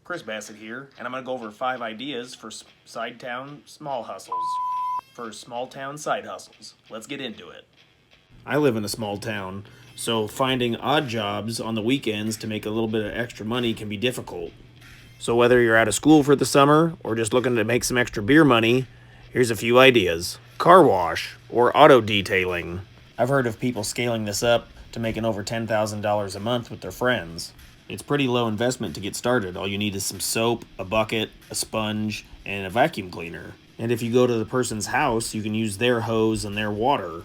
Chris Bassett here, and I'm going to go over 5 ideas for side town small hustles. For small town side hustles. Let's get into it. I live in a small town, so finding odd jobs on the weekends to make a little bit of extra money can be difficult. So whether you're out of school for the summer or just looking to make some extra beer money, here's a few ideas. Car wash or auto detailing. I've heard of people scaling this up to making over $10,000 a month with their friends. It's pretty low investment to get started. All you need is some soap, a bucket, a sponge, and a vacuum cleaner. And if you go to the person's house, you can use their hose and their water.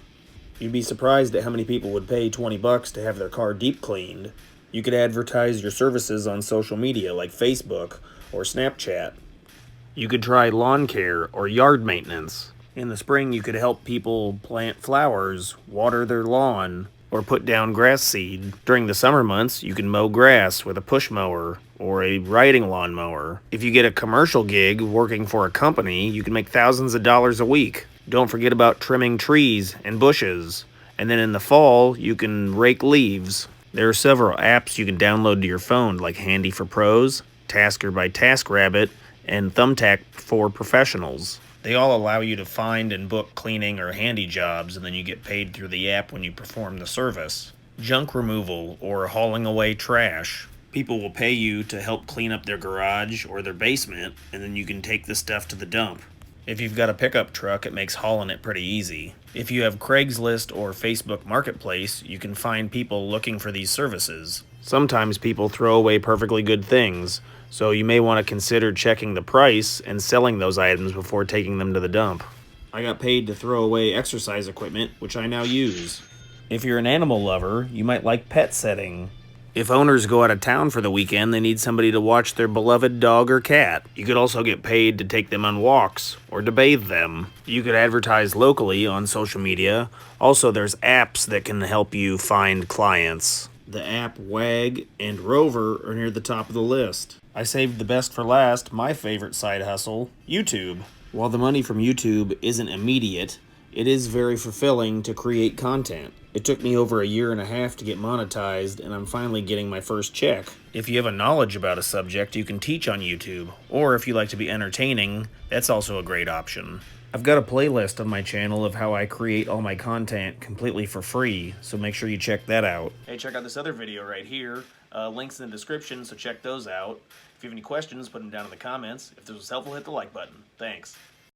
You'd be surprised at how many people would pay $20 to have their car deep cleaned. You could advertise your services on social media like Facebook or Snapchat. You could try lawn care or yard maintenance. In the spring, you could help people plant flowers, water their lawn, or put down grass seed. During the summer months, you can mow grass with a push mower or a riding lawnmower. If you get a commercial gig working for a company, you can make thousands of dollars a week. Don't forget about trimming trees and bushes. And then in the fall, you can rake leaves. There are several apps you can download to your phone, like Handy for Pros, Tasker by TaskRabbit, and Thumbtack for Professionals. They all allow you to find and book cleaning or handy jobs, and then you get paid through the app when you perform the service. Junk removal or hauling away trash. People will pay you to help clean up their garage or their basement, and then you can take the stuff to the dump. If you've got a pickup truck, it makes hauling it pretty easy. If you have Craigslist or Facebook Marketplace, you can find people looking for these services. Sometimes people throw away perfectly good things, so you may want to consider checking the price and selling those items before taking them to the dump. I got paid to throw away exercise equipment, which I now use. If you're an animal lover, you might like pet setting. If owners go out of town for the weekend, they need somebody to watch their beloved dog or cat. You could also get paid to take them on walks or to bathe them. You could advertise locally on social media. Also, there's apps that can help you find clients. The app Wag and Rover are near the top of the list. I saved the best for last, my favorite side hustle, YouTube. While the money from YouTube isn't immediate, it is very fulfilling to create content. It took me over 1.5 years to get monetized, and I'm finally getting my first check. If you have a knowledge about a subject, you can teach on YouTube. Or if you like to be entertaining, that's also a great option. I've got a playlist on my channel of how I create all my content completely for free, so make sure you check that out. Hey, check out this other video right here. Links in the description, so check those out. If you have any questions, put them down in the comments. If this was helpful, hit the like button. Thanks.